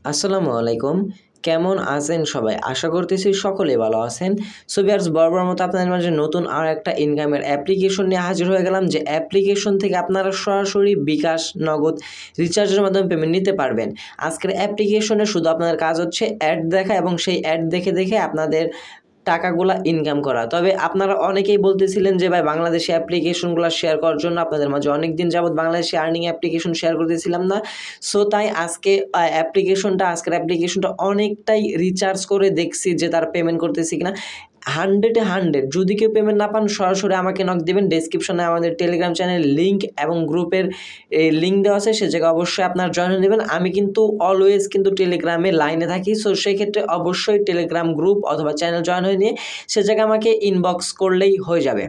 আসসালামু আলাইকুম। কেমন আছেন সবাই? আশা করতেছি সকলেই ভালো আছেন। সো ভিউয়ার্স, বরাবর মতো আপনাদের মাঝে নতুন আর একটা ইনকামের অ্যাপ্লিকেশন নিয়ে হাজির হয়ে গেলাম, যে অ্যাপ্লিকেশন থেকে আপনারা সরাসরি বিকাশ, নগদ, রিচার্জের মাধ্যমে পেমেন্ট নিতে পারবেন। আজকের অ্যাপ্লিকেশনে শুধু আপনাদের কাজ হচ্ছে অ্যাড দেখা এবং সেই অ্যাড দেখে দেখে আপনাদের টাকাগুলা ইনকাম করা। তবে আপনারা অনেকেই বলতেছিলেন যে ভাই, বাংলাদেশি অ্যাপ্লিকেশনগুলো শেয়ার করার জন্য আপনাদের মাঝে অনেকদিন যাবত বাংলাদেশি আর্নিং অ্যাপ্লিকেশন শেয়ার করতেছিলাম না। সো তাই আজকের অ্যাপ্লিকেশনটা অনেকটাই রিচার্জ করে দেখছি যে তার পেমেন্ট করতেছি কিনা। 100-এ 100। যদি কেউ পেমেন্ট না পান সরাসরি আমাকে নক দিবেন। ডেসক্রিপশনে আমাদের টেলিগ্রাম চ্যানেল লিঙ্ক এবং গ্রুপের লিঙ্ক দেওয়া আছে, সে জায়গায় অবশ্যই আপনারা জয়েন হয়ে নেবেন। আমি কিন্তু অলওয়েজ কিন্তু টেলিগ্রামে লাইনে থাকি। সো সেক্ষেত্রে অবশ্যই টেলিগ্রাম গ্রুপ অথবা চ্যানেল জয়েন হয়ে নিয়ে সে জায়গায় আমাকে ইনবক্স করলেই হয়ে যাবে।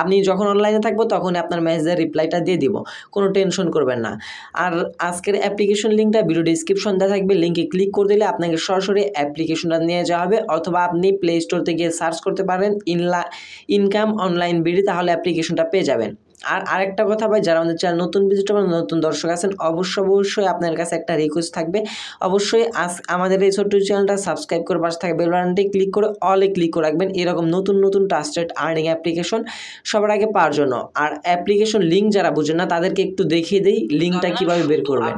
আপনি যখন অনলাইনে থাকবো তখনই আপনার মেসেজের রিপ্লাইটা দিয়ে দিব, কোনো টেনশন করবেন না। আর আজকের অ্যাপ্লিকেশন লিঙ্কটা ভিডিও ডিসক্রিপশন দেওয়া থাকবে, লিঙ্কে ক্লিক করে দিলে আপনাকে সরাসরি অ্যাপ্লিকেশনটা নিয়ে যাওয়া হবে, অথবা আপনি প্লে স্টোর থেকে সার্চ করতে পারেন ইনকাম অনলাইন বিডি, তাহলে অ্যাপ্লিকেশনটা পেয়ে যাবেন। আর আরেকটা কথা ভাই, যারা আমাদের চ্যানেল নতুন ভিজিটর বা নতুন দর্শক আছেন, অবশ্যই আপনার কাছে একটা রিকোয়েস্ট থাকবে, অবশ্যই আমাদের এই ছোট্ট চ্যানেলটা সাবস্ক্রাইব করে পাশে থাকা বেল বাটনটি ক্লিক করে অলে ক্লিক করে রাখবেন, এরকম নতুন ট্রাস্টেড আর্নিং অ্যাপ্লিকেশন সবার আগে পাওয়ার জন্য। আর অ্যাপ্লিকেশন লিঙ্ক যারা বুঝেন না তাদেরকে একটু দেখিয়ে দেই লিঙ্কটা কীভাবে বের করবেন।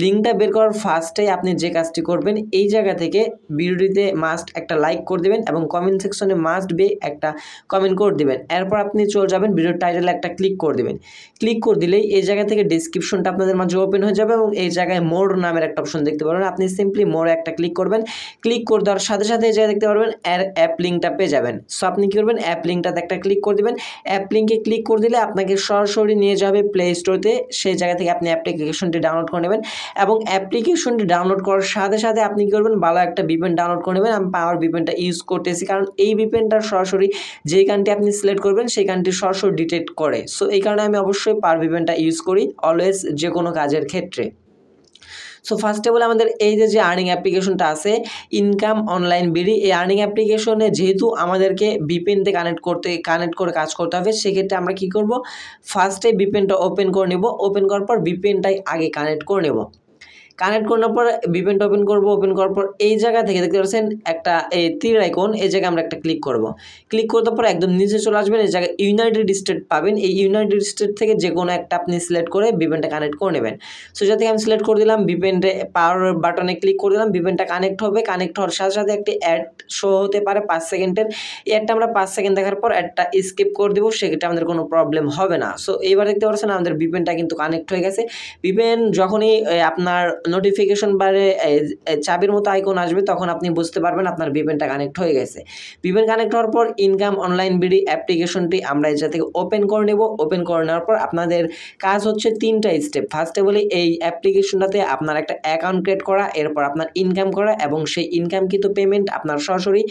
লিঙ্কটা বের করার ফার্স্টেই আপনি যে কাজটি করবেন, এই জায়গা থেকে ভিডিওটিতে মাস্ট একটা লাইক করে দেবেন এবং কমেন্ট সেকশনে মাস্ট বি একটা কমেন্ট করে দেবেন। এরপর আপনি চলে যাবেন ভিডিওর টাইটেলে একটা ক্লিক করে দেবেন। ক্লিক করে দিলেই এই জায়গা থেকে ডেসক্রিপশনটা আপনাদের মাঝে ওপেন হয়ে যাবে এবং এই জায়গায় মোর নামের একটা অপশন দেখতে পারবেন। আপনি সিম্পলি মোরে একটা ক্লিক করবেন। ক্লিক করে দেওয়ার সাথে সাথে এই জায়গায় দেখতে পারবেন অ্যাপ লিঙ্কটা পেয়ে যাবেন। সো আপনি কী করবেন, অ্যাপ লিঙ্কটাতে একটা ক্লিক করে দেবেন। অ্যাপ লিঙ্কে ক্লিক করে দিলে আপনাকে সরাসরি নিয়ে যাবে প্লে স্টোরে। সেই জায়গা থেকে আপনি অ্যাপ্লিকেশনটি ডাউনলোড করে নেবেন এবং অ্যাপ্লিকেশনটি ডাউনলোড করার সাথে সাথে আপনি কী করবেন, ভালো একটা ভিপিএন ডাউনলোড করে নেবেন। আমি পাওয়ার ভিপিএনটা ইউজ করতেছি, কারণ এই ভিপিএনটা সরাসরি যেই কান্ট্রি আপনি সিলেক্ট করবেন সেই কান্ট্রি সরাসরি ডিটেক্ট করে। সো এই কারণে আমি অবশ্যই পাওয়ার ভিপিএনটা ইউজ করি অলওয়েজ, যে কোনো কাজের ক্ষেত্রে। সো ফার্স্টে বলে আমাদের এই যে আর্নিং অ্যাপ্লিকেশনটা আছে ইনকাম অনলাইন বিডি, এই আর্নিং অ্যাপ্লিকেশনে যেহেতু আমাদেরকে ভিপিএনতে কানেক্ট করে কাজ করতে হবে, সেক্ষেত্রে আমরা কি করব, ফার্স্টে ভিপিএনটা ওপেন করে নেব। ওপেন করার পর ভিপিএনটাই আগে কানেক্ট করে নেব। কানেক্ট করার পর ভিপিএনটা ওপেন করব। ওপেন করার পর এই জায়গা থেকে দেখতে পাচ্ছেন একটা এই তীর আইকন, এই জায়গায় আমরা একটা ক্লিক করব। ক্লিক করার পর একদম নিচে চলে আসবেন, এই জায়গায় ইউনাইটেড স্টেট পাবেন। এই ইউনাইটেড স্টেট থেকে যে কোনো একটা আপনি সিলেক্ট করে ভিপিএনটা কানেক্ট করে নেবেন। সো যেটা থেকে আমি সিলেক্ট করে দিলাম, ভিপিএনটা পাওয়ার বাটনে ক্লিক করে দিলাম, ভিপিএনটা কানেক্ট হবে। কানেক্ট হওয়ার সাথে সাথে একটি অ্যাড শো হতে পারে 5 সেকেন্ডের। এই অ্যাডটা আমরা 5 সেকেন্ড দেখার পর অ্যাডটা স্কিপ করে দেবো, সেক্ষেত্রে আমাদের কোনো প্রবলেম হবে না। সো এইবার দেখতে পাচ্ছেন আমাদের ভিপিএনটা কিন্তু কানেক্ট হয়ে গেছে। ভিপিএন যখনই আপনার নোটিফিকেশন বারে চাবির মতো আইকন আসবে, তখন আপনি বুঝতে পারবেন আপনার ভিপিএনটা কানেক্ট হয়ে গেছে। ভিপিএন কানেক্ট হওয়ার পর ইনকাম অনলাইন বিডি অ্যাপ্লিকেশনটি আমরা এই জায়গা থেকে ওপেন করে নেব। ওপেন করে নেওয়ার পর আপনাদের কাজ হচ্ছে 3টা স্টেপ। ফার্স্টে বলি, এই অ্যাপ্লিকেশনটাতে আপনার একটা অ্যাকাউন্ট ক্রিয়েট করা, এরপর আপনার ইনকাম করা এবং সেই ইনকাম কিন্তু পেমেন্ট আপনার সরাসরি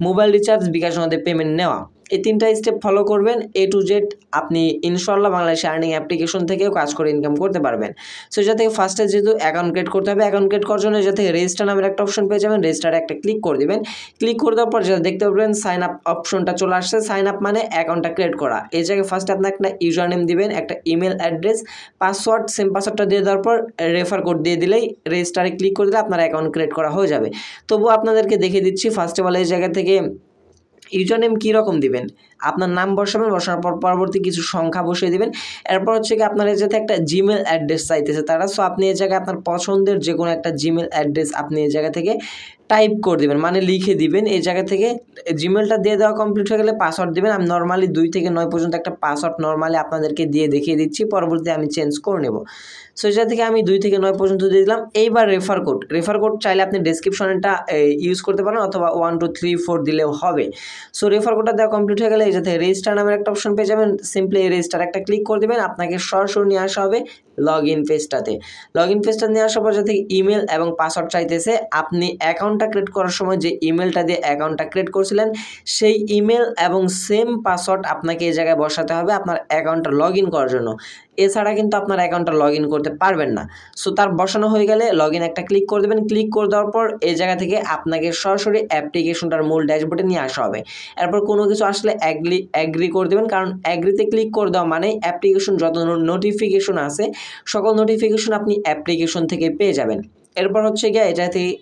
মোবাইল রিচার্জ বিকাশের মধ্যে পেমেন্ট নেওয়া। এই 3টা স্টেপ ফলো করবেন A to Z, আপনি ইনশাল্লাহ বাংলাদেশি আর্নিং অ্যাপ্লিকেশন থেকেও কাজ করে ইনকাম করতে পারবেন। সো এটা থেকে ফার্স্টে যেহেতু অ্যাকাউন্ট ক্রিয়েট করতে হবে, অ্যাকাউন্ট ক্রিয়েট করার জন্য এটা থেকে রেজিস্টার নামের একটা অপশন পেয়ে যাবেন। রেজিস্টারে একটা ক্লিক করে দেবেন। ক্লিক করে দেওয়ার পর যেটা দেখতে পাবেন সাইন আপ অপশনটা চলে আসছে। সাইন আপ মানে অ্যাকাউন্টটা ক্রিয়েট করা। এই জায়গায় ফার্স্টে আপনার একটা ইউজার নেম দিবেন, একটা ইমেল অ্যাড্রেস, পাসওয়ার্ড, সেম পাসওয়ার্ডটা দিয়ে দেওয়ার পর রেফার কোড দিয়ে দিলেই রেজিস্টারে ক্লিক করে দিলে আপনার অ্যাকাউন্ট ক্রিয়েট করা হয়ে যাবে। তবুও আপনাদেরকে দেখিয়ে দিচ্ছি। ফার্স্টে বলে এই জায়গা থেকে ইউজার নেম কীরকম দিবেন, আপনার নাম বসাবেন, বসানোর পর পরবর্তী কিছু সংখ্যা বসিয়ে দিবেন। এরপর হচ্ছে কি আপনার এই যাতে একটা জিমেল অ্যাড্রেস চাইতেছে তারা। সো আপনি এই জায়গায় আপনার পছন্দের যে কোনো একটা জিমেল অ্যাড্রেস আপনি এই জায়গা থেকে টাইপ করে দেবেন, মানে লিখে দিবেন। এই জায়গা থেকে জিমেলটা দিয়ে দেওয়া কমপ্লিট হয়ে গেলে পাসওয়ার্ড দেবেন। আমি নর্মালি 2 থেকে 9 পর্যন্ত একটা পাসওয়ার্ড নর্মালি আপনাদেরকে দিয়ে দেখিয়ে দিচ্ছি, পরবর্তীতে আমি চেঞ্জ করে নেব। সো এটা থেকে আমি 2 থেকে 9 পর্যন্ত দিয়ে দিলাম। এইবার রেফার কোড চাইলে আপনি ডেসক্রিপশনটা ইউজ করতে পারেন, অথবা 1 2 3 4 দিলেও হবে। সো রেফার কোডটা দেওয়া কমপ্লিট হয়ে গেলে এই যাতে রেজিস্টার নামের একটা অপশন পেয়ে যাবেন। সিম্পলি এই রেজিস্টার একটা ক্লিক করে দেবেন, আপনাকে সরাসরি নিয়ে আসা হবে লগ ইন পেজটাতে। লগ ইন পেজটা নিয়ে আসার পর যাতে ইমেল এবং পাসওয়ার্ড চাইতেছে, আপনি অ্যাকাউন্টটা ক্রিয়েট করার সময় যে ইমেলটা দিয়ে অ্যাকাউন্টটা ক্রিয়েট করেছিলেন সেই ইমেল এবং সেম পাসওয়ার্ড আপনাকে এই জায়গায় বসাতে হবে আপনার অ্যাকাউন্টটা লগ ইন করার জন্য। এছাড়া কিন্তু আপনার অ্যাকাউন্টটা লগ ইন করতে পারবেন না। সো তার বসানো হয়ে গেলে লগ ইন একটা ক্লিক করে দেবেন। ক্লিক করে দেওয়ার পর এই জায়গা থেকে আপনাকে সরাসরি অ্যাপ্লিকেশনটার মূল ড্যাশবোর্ডে নিয়ে আসা হবে। এরপর কোনো কিছু আসলে অ্যাগ্রি করে দেবেন, কারণ অ্যাগ্রিতে ক্লিক করে দেওয়া মানে অ্যাপ্লিকেশন যত নোটিফিকেশন আছে সকল নোটিফিকেশন আপনি অ্যাপ্লিকেশন থেকে পেয়ে যাবেন। এরপর হচ্ছে গিয়ে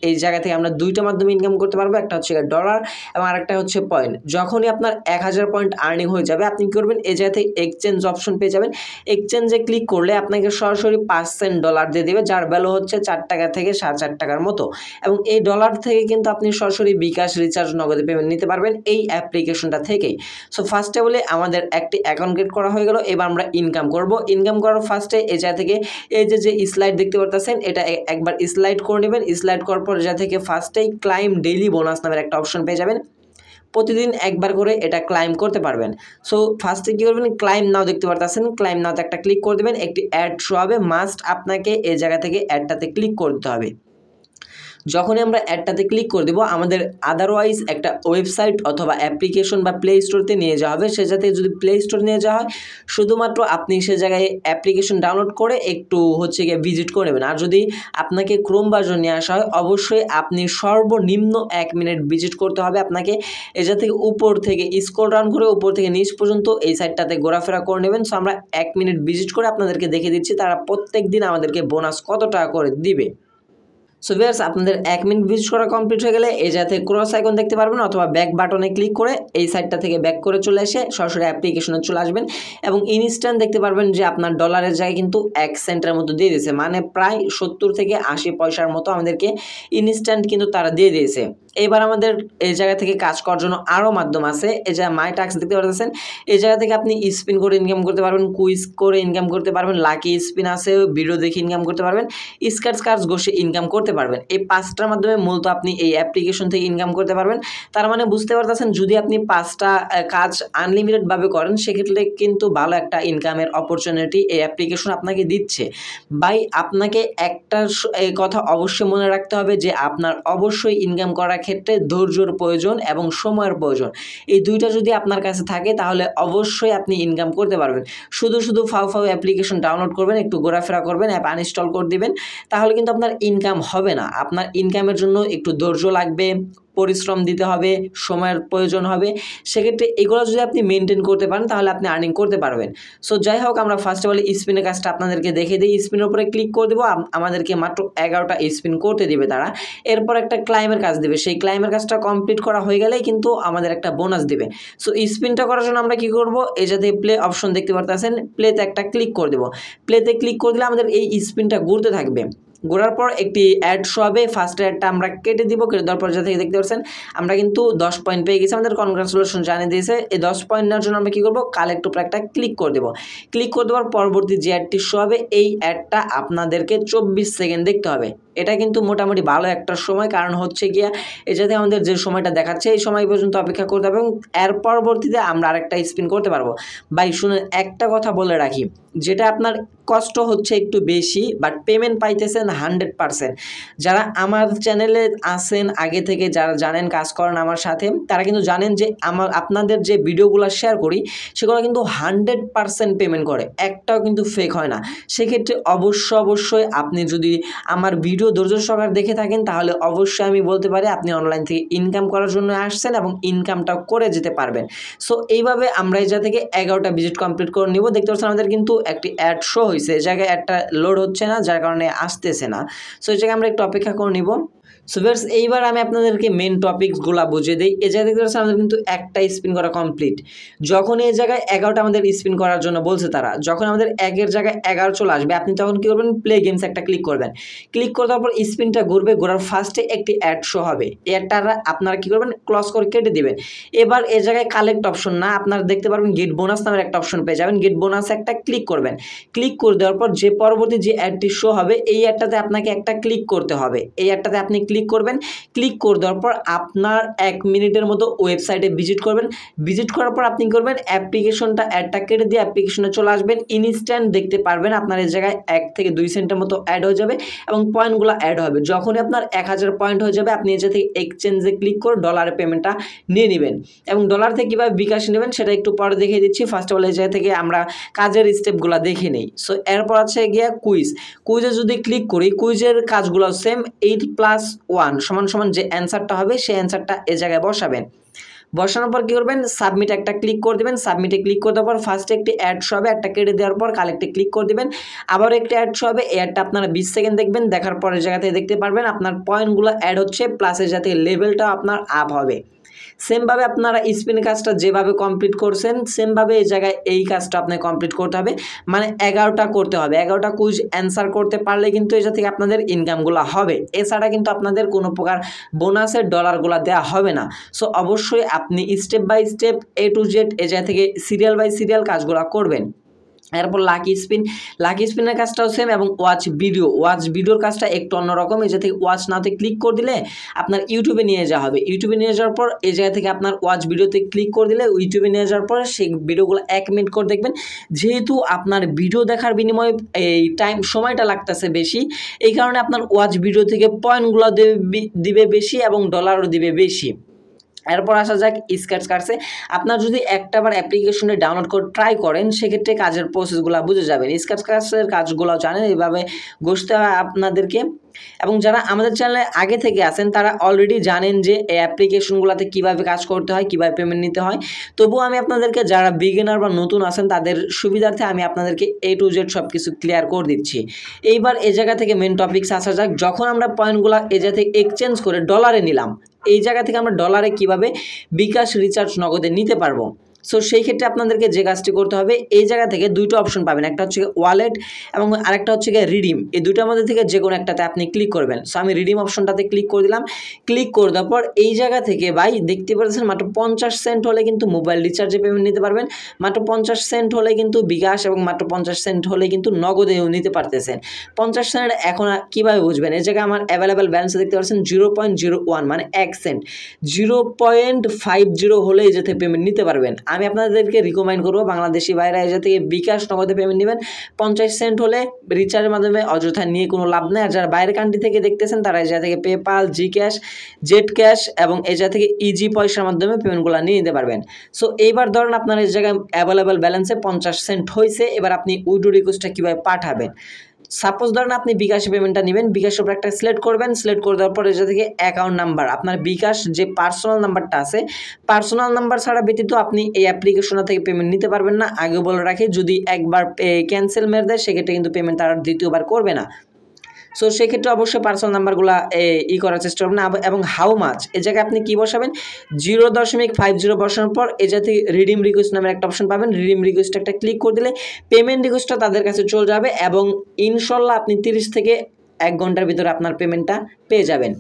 এই জায়গা থেকে আমরা দুইটা মাধ্যমে ইনকাম করতে পারবো, একটা হচ্ছে ডলার এবং আরেকটা হচ্ছে পয়েন্ট। যখনই আপনার 1000 পয়েন্ট আর্নিং হয়ে যাবে আপনি কী করবেন, এই জায়গা থেকে এক্সচেঞ্জ অপশন পেয়ে যাবেন। এক্সচেঞ্জে ক্লিক করলে আপনাকে সরাসরি 5 সেন্ট ডলার দিয়ে দেবে, যার ভ্যালু হচ্ছে 4 টাকা থেকে 4.5 টাকার মতো। এবং এই ডলার থেকে কিন্তু আপনি সরাসরি বিকাশ, রিচার্জ, নগদে পেমেন্ট নিতে পারবেন এই অ্যাপ্লিকেশনটা থেকেই। সো ফার্স্টে বলে আমাদের একটি অ্যাকাউন্ট ক্রিয়েট করা হয়ে গেল। এবার আমরা ইনকাম করব। ইনকাম করার ফার্স্টে এই জায়গা থেকে এই যে স্লাইড দেখতে পারতেছেন, এটা একবার স্লাইড করে নেবেন। স্লাইড করার পর যা থেকে ফার্স্টেই ক্লাইম ডেইলি বোনাস নামের একটা অপশন পেয়ে যাবেন। প্রতিদিন একবার করে এটা ক্লাইম করতে পারবেন। সো ফার্স্টে কী করবেন, ক্লাইম নাও দেখতে পারতেছেন, ক্লাইম নাওতে একটা ক্লিক করে দেবেন। একটি অ্যাড শো হবে, মাস্ট আপনাকে এই জায়গা থেকে অ্যাডটাতে ক্লিক করতে হবে। যখনই আমরা অ্যাডটাতে ক্লিক করে দেবো আমাদের আদারওয়াইজ একটা ওয়েবসাইট অথবা অ্যাপ্লিকেশন বা প্লে স্টোরতে নিয়ে যাওয়া হবে। সে যাতে যদি প্লে স্টোর নিয়ে যাওয়া হয় শুধুমাত্র আপনি সে জায়গায় অ্যাপ্লিকেশন ডাউনলোড করে একটু হচ্ছে গিয়ে ভিজিট করে নেবেন। আর যদি আপনাকে ক্রোম ভার্সন নিয়ে আসা হয় অবশ্যই আপনি সর্বনিম্ন 1 মিনিট ভিজিট করতে হবে আপনাকে। এজা থেকে উপর থেকে স্ক্রল ডাউন করে উপর থেকে নিচ পর্যন্ত এই সাইটটাতে ঘোরাফেরা করে নেবেন। সো আমরা 1 মিনিট ভিজিট করে আপনাদেরকে দেখে দিচ্ছি তারা প্রত্যেক দিন আমাদেরকে বোনাস কত টাকা করে দিবে। সো ভিউয়ার্স, আপনাদের 1 মিনিট ভিজিট করা কমপ্লিট হয়ে গেলে এই জায়গা থেকে ক্রস আইকন দেখতে পারবেন অথবা ব্যাক বাটনে ক্লিক করে এই সাইটটা থেকে ব্যাক করে চলে এসে সরাসরি অ্যাপ্লিকেশনে চলে আসবেন এবং ইনস্ট্যান্ট দেখতে পারবেন যে আপনার ডলারের জায়গায় কিন্তু 1 সেন্টের মতো দিয়ে দিয়েছে, মানে প্রায় 70 থেকে 80 পয়সার মতো আমাদেরকে ইনস্ট্যান্ট কিন্তু তারা দিয়ে দিয়েছে। এবার আমাদের এই জায়গা থেকে কাজ করার জন্য আরও মাধ্যম আছে। এই যে মাই টাস্ক দেখতে পাচ্ছেন, এই জায়গা থেকে আপনি স্পিন করে ইনকাম করতে পারবেন, কুইজ করে ইনকাম করতে পারবেন, লাকি স্পিন আছে, ভিডিও দেখে ইনকাম করতে পারবেন, স্ক্র্যাচ কার্ড ঘষে ইনকাম করতে পারবেন। এই 5টার মাধ্যমে মূলত আপনি এই অ্যাপ্লিকেশন থেকে ইনকাম করতে পারবেন। তার মানে বুঝতে পারতেছেন যদি আপনি 5টা কাজ আনলিমিটেডভাবে করেন সেক্ষেত্রে কিন্তু ভালো একটা ইনকামের অপরচুনিটি এই অ্যাপ্লিকেশন আপনাকে দিচ্ছে। ভাই আপনাকে একটা কথা অবশ্যই মনে রাখতে হবে যে আপনার অবশ্যই ইনকাম করার ক্ষেত্রে ধৈর্যর প্রয়োজন এবং সময়ের প্রয়োজন। এই দুইটা যদি আপনার কাছে থাকে তাহলে অবশ্যই আপনি ইনকাম করতে পারবেন। শুধু ফাও অ্যাপ্লিকেশন ডাউনলোড করবেন, একটু ঘোরাফেরা করবেন, অ্যাপ আনইনস্টল করে দিবেন, তাহলে কিন্তু আপনার ইনকাম হবে না। আপনার ইনকামের জন্য একটু ধৈর্য লাগবে, পরিশ্রম দিতে হবে, সময়ের প্রয়োজন হবে। সেক্ষেত্রে এগুলো যদি আপনি মেনটেন করতে পারেন তাহলে আপনি আর্নিং করতে পারবেন। সো যাই হোক, আমরা ফার্স্ট অফ অল স্পিনের কাজটা আপনাদেরকে দেখে দিই। স্পিনের উপরে ক্লিক করে দেবো, আমাদেরকে মাত্র 11টা স্পিন করতে দিবে তারা। এরপর একটা ক্লাইমের কাজ দেবে, সেই ক্লাইমের কাজটা কমপ্লিট করা হয়ে গেলেই কিন্তু আমাদের একটা বোনাস দিবে। সো স্পিনটা করার জন্য আমরা কি করব, এই যাতে প্লে অপশন দেখতে পারতেছেন, প্লেতে একটা ক্লিক করে দেবো। প্লেতে ক্লিক করে দিলে আমাদের এই স্পিনটা ঘুরতে থাকবে। ঘোরার পর একটি অ্যাড শো হবে, ফার্স্ট অ্যাডটা আমরা কেটে দিব। কেটে দেওয়ার পর যা থেকে দেখতে পাচ্ছেন আমরা কিন্তু 10 পয়েন্ট পেয়ে গেছি, আমাদের কনগ্রাচুলেশন জানিয়ে দিয়েছে। এই 10 পয়েন্ট নেওয়ার জন্য আমরা কী করবো, কালেক্ট উপরে একটা ক্লিক করে দেবো। ক্লিক করে দেওয়ার পরবর্তী যে অ্যাডটি শো হবে এই অ্যাডটা আপনাদেরকে 24 সেকেন্ড দেখতে হবে। এটা কিন্তু মোটামুটি ভালো একটা সময়, কারণ হচ্ছে গিয়া এই যাতে আমাদের যে সময়টা দেখাচ্ছে এই সময় পর্যন্ত অপেক্ষা করতে হবে এবং এর পরবর্তীতে আমরা আরেকটা স্পিন করতে পারবো। ভাই শুনুন, একটা কথা বলে রাখি, যেটা আপনার কষ্ট হচ্ছে একটু বেশি বাট পেমেন্ট পাইতেছেন 100%। যারা আমার চ্যানেলে আছেন আগে থেকে, যারা জানেন কাজ করেন আমার সাথে, তারা কিন্তু জানেন যে আপনাদের যে ভিডিওগুলো শেয়ার করি সেগুলো কিন্তু 100% পেমেন্ট করে, একটাও কিন্তু ফেক হয় না। সেক্ষেত্রে অবশ্যই আপনি যদি আমার ভিডিও ধৈর্য সহকারে দেখে থাকেন তাহলে অবশ্যই আমি বলতে পারি আপনি অনলাইন থেকে ইনকাম করার জন্য আসছেন এবং ইনকামটা করে যেতে পারবেন। সো এইভাবে আমরা এই জায়গা থেকে 11টা ভিজিট কমপ্লিট করে নিব। দেখতে পাচ্ছেন আমাদের কিন্তু একটি অ্যাড শো হয়েছে, এই জায়গায় অ্যাডটা লোড হচ্ছে না, যার কারণে আসতেছে না। সো এই জায়গায় আমরা একটু অপেক্ষা করে নিব। সো ভিউয়ার্স, এইবার আমি আপনাদেরকে মেন টপিকসগুলো বুঝিয়ে দিই। এই জায়গায় দেখতে পাচ্ছেন আমাদের কিন্তু একটা স্পিন করা কমপ্লিট। যখন এই জায়গায় 11টা আমাদের স্পিন করার জন্য বলছে তারা, যখন আমাদের 1-এর জায়গায় 11 চলে আসবে আপনি তখন কী করবেন, প্লে গেমস একটা ক্লিক করবেন। ক্লিক করে দেওয়ার পর স্পিনটা ঘুরবে, ঘোরার ফার্স্টে একটি অ্যাড শো হবে। এই অ্যাডটা আপনারা কী করবেন, ক্লজ করে কেটে দিবেন। এবার এই জায়গায় কালেক্ট অপশন না, আপনারা দেখতে পারবেন গেট বোনাস নামের একটা অপশন পেয়ে যাবেন। গেট বোনাস একটা ক্লিক করবেন। ক্লিক করে দেওয়ার পর যে পরবর্তী যে অ্যাডটি শো হবে এই অ্যাডটাতে আপনাকে একটা ক্লিক করতে হবে। এই অ্যাডটাতে আপনি ক্লিক করবেন। ক্লিক করে দেওয়ার পর আপনার 1 মিনিটের মতো ওয়েবসাইটে ভিজিট করবেন। ভিজিট করার পর আপনি করবেন অ্যাপ্লিকেশনটা অ্যাডটা কেটে দিয়ে অ্যাপ্লিকেশনে চলে আসবেন। ইনস্ট্যান্ট দেখতে পারবেন আপনার এই জায়গায় 1 থেকে 2 সেন্টের মতো অ্যাড হয়ে যাবে এবং পয়েন্টগুলো অ্যাড হবে। যখনই আপনার 1000 পয়েন্ট হয়ে যাবে আপনি এই জায়গা থেকে এক্সচেঞ্জে ক্লিক করে ডলারের পেমেন্টটা নিয়ে নেবেন এবং ডলার থেকে কীভাবে বিকাশ নেবেন সেটা একটু পরে দেখিয়ে দিচ্ছি। ফার্স্ট অফ অল এই জায়গা থেকে আমরা কাজের স্টেপগুলো দেখে নেই। সো এরপর আছে গিয়া কুইজে যদি ক্লিক করি, কুইজের কাজগুলো সেম। 8+1 = যে অ্যান্সারটা হবে সেই অ্যান্সারটা এই জায়গায় বসাবেন। বসানোর পর কী করবেন, সাবমিট একটা ক্লিক করে দেবেন। সাবমিটে ক্লিক করে দেওয়ার পর ফার্স্টে একটি অ্যাড শো হবে, একটা কেটে দেওয়ার পর কালেক্টে ক্লিক করে দেবেন। আবার একটি অ্যাড শো হবে, এই অ্যাডটা আপনারা 20 সেকেন্ড দেখবেন, দেখার পরের জায়গা থেকে দেখতে পারবেন আপনার পয়েন্টগুলো অ্যাড হচ্ছে, প্লাসের যাতে লেভেলটাও আপনার আপ হবে। সেমভাবে আপনারা স্পিন কাজটা যেভাবে কমপ্লিট করছেন সেমভাবে এই জায়গায় এই কাজটা আপনাকে কমপ্লিট করতে হবে, মানে 11টা করতে হবে। 11টা কুইজ অ্যান্সার করতে পারলে কিন্তু এটা থেকে আপনাদের ইনকামগুলো হবে, এছাড়া কিন্তু আপনাদের কোনো প্রকার বোনাসের ডলারগুলো দেওয়া হবে না। সো অবশ্যই আপনি step by step A to Z এই জায়গা থেকে সিরিয়াল বাই সিরিয়াল কাজগুলো করবেন। এরপর লাকি স্পিনের কাজটাও সেম, এবং ওয়াচ ভিডিওর কাজটা একটু অন্যরকম। এই জায়গা থেকে ওয়াচ নাওতে ক্লিক করে দিলে আপনার ইউটিউবে নিয়ে যাওয়া হবে। ইউটিউবে নিয়ে যাওয়ার পর এই জায়গা থেকে আপনার ওয়াচ ভিডিওতে ক্লিক করে দিলে ইউটিউবে নিয়ে যাওয়ার পর সেই ভিডিওগুলো 1 মিনিট করে দেখবেন। যেহেতু আপনার ভিডিও দেখার বিনিময়ে এই সময়টা লাগতেছে বেশি, এই কারণে আপনার ওয়াচ ভিডিও থেকে পয়েন্টগুলো দিবে বেশি এবং ডলারও দিবে বেশি। এরপর আসা যাক স্ক্র্যাচ কার্ডসে। আপনার যদি একটাবার অ্যাপ্লিকেশনে ডাউনলোড করে ট্রাই করেন সেক্ষেত্রে কাজের প্রসেসগুলো বুঝে যাবেন। স্ক্র্যাচ কার্ডসের কাজগুলো জানেন, এইভাবে ঘষতে হয় আপনাদেরকে। এবং যারা আমাদের চ্যানেলে আগে থেকে আছেন তারা অলরেডি জানেন যে এই অ্যাপ্লিকেশনগুলোতে কীভাবে কাজ করতে হয়, কীভাবে পেমেন্ট নিতে হয়। তবুও আমি আপনাদেরকে, যারা বিগিনার বা নতুন আছেন তাদের সুবিধার্থে আমি আপনাদেরকে A to Z সব কিছু ক্লিয়ার করে দিচ্ছি। এইবার এই জায়গা থেকে মেন টপিকস আসা যাক। যখন আমরা পয়েন্টগুলো এই জায়গা থেকে এক্সচেঞ্জ করে ডলারে নিলাম, এই জায়গা থেকে আমরা ডলারে কিভাবে বিকাশ রিচার্জ নগদে নিতে পারবো। সো সেই ক্ষেত্রে আপনাদেরকে যে কাজটি করতে হবে, এই জায়গা থেকে দুইটা অপশন পাবেন, একটা হচ্ছে ওয়ালেট এবং আরেকটা হচ্ছে রিডিম। এই দুইটার মধ্যে থেকে যে কোনো একটাতে আপনি ক্লিক করবেন। সো আমি রিডিম অপশনটাতে ক্লিক করে দিলাম। ক্লিক করে দেওয়ার পর এই জায়গা থেকে ভাই দেখতে পাচ্ছেন মাত্র 50 সেন্ট হলে কিন্তু মোবাইল রিচার্জে পেমেন্ট নিতে পারবেন, মাত্র 50 সেন্ট হলে কিন্তু বিকাশ, এবং মাত্র 50 সেন্ট হলে কিন্তু নগদেও নিতে পারতেছেন। 50 সেন্ট এখন কীভাবে বুঝবেন, এই জায়গায় আমার অ্যাভেলেবেল ব্যালেন্সে দেখতে পাচ্ছেন 0.01 মানে 1 সেন্ট। 0.50 হলে এই জায়গা থেকে পেমেন্ট নিতে পারবেন। আমি আপনাদেরকে রিকমেন্ড করবো বাংলাদেশি বাইরে এই জায়গা থেকে বিকাশ নগদে পেমেন্ট নেবেন। 50 সেন্ট হলে রিচার্জের মাধ্যমে অযথা নিয়ে কোনো লাভ নেই। আর যারা বাইরের কান্ট্রি থেকে দেখতেছেন তারা এই জায়গা থেকে পেপাল, জিক্যাশ, জেড ক্যাশ এবং এই জায়গা থেকে ইজি পয়সার মাধ্যমে পেমেন্টগুলো নিয়ে নিতে পারবেন। সো এইবার ধরুন আপনার এই জায়গায় অ্যাভেলেবেল ব্যালেন্সে 50 সেন্ট হয়েছে, এবার আপনি উইথড্র রিকোয়েস্টটা কীভাবে পাঠাবেন। সাপোজ ধরেন আপনি বিকাশে পেমেন্টটা নেবেন, বিকাশের উপর একটা সিলেক্ট করবেন। সিলেক্ট করে দেওয়ার পর এটা থেকে অ্যাকাউন্ট নাম্বার, আপনার বিকাশ যে পার্সোনাল নাম্বারটা আছে, পার্সোনাল নাম্বার ছাড়া ব্যতীত আপনি এই অ্যাপ্লিকেশনটা থেকে পেমেন্ট নিতে পারবেন না। আগে বলে রাখি, যদি একবার ক্যান্সেল মেরে দেয় সেক্ষেত্রে কিন্তু পেমেন্ট তারা দ্বিতীয়বার করবে না। সো সেক্ষেত্রে অবশ্যই পার্সোনাল নাম্বারগুলো করার চেষ্টা করবেন। এবং হাউ মাছ এই জায়গায় আপনি কী বসাবেন, 0.50 বসানোর পর এই জায়গা থেকে রিডিম রিকোয়েস্ট নামের একটা অপশন পাবেন। রিডিম রিকোয়েস্ট একটা ক্লিক করে দিলে পেমেন্ট রিকোয়েস্টটা তাদের কাছে চলে যাবে, এবং ইনশাল্লাহ আপনি 30 থেকে 1 ঘন্টার ভিতরে আপনার পেমেন্টটা পেয়ে যাবেন।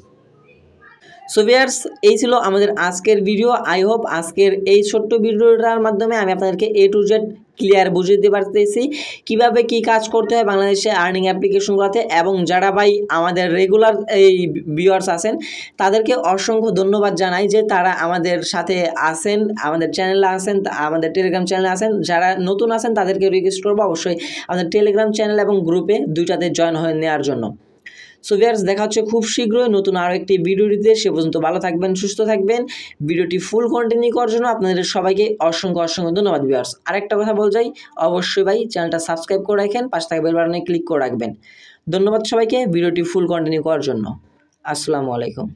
সো ভিউয়ার্স, এই ছিল আমাদের আজকের ভিডিও। আই হোপ আজকের এই ছোট্ট ভিডিওটার মাধ্যমে আমি আপনাদেরকে A to Z ক্লিয়ার বুঝিয়ে দিতে পারতেছি কীভাবে কী কাজ করতে হয় বাংলাদেশে আর্নিং অ্যাপ্লিকেশনগুলোতে। এবং যারা ভাই আমাদের রেগুলার এই ভিউয়ার্স আছেন তাদেরকে অসংখ্য ধন্যবাদ জানাই যে তারা আমাদের সাথে আছেন, আমাদের চ্যানেলে আছেন, আমাদের টেলিগ্রাম চ্যানেলে আছেন। যারা নতুন আছেন তাদেরকে রিকোয়েস্ট করবো অবশ্যই আমাদের টেলিগ্রাম চ্যানেল এবং গ্রুপে দুইটাতে জয়েন হয়ে নেওয়ার জন্য। সো ভিউয়ার্স, দেখা হচ্ছে খুব শীঘ্রই নতুন আরও একটি ভিডিওটিতে। সে পর্যন্ত ভালো থাকবেন, সুস্থ থাকবেন। ভিডিওটি ফুল কন্টিনিউ করার জন্য আপনাদের সবাইকে অসংখ্য ধন্যবাদ ভিউয়ার্স। আরেকটা কথা বল যাই, অবশ্যই ভাই চ্যানেলটা সাবস্ক্রাইব করে রাখেন, পাশে থাকা বেল বাটনে ক্লিক করে রাখবেন। ধন্যবাদ সবাইকে ভিডিওটি ফুল কন্টিনিউ করার জন্য। আসসালামু আলাইকুম।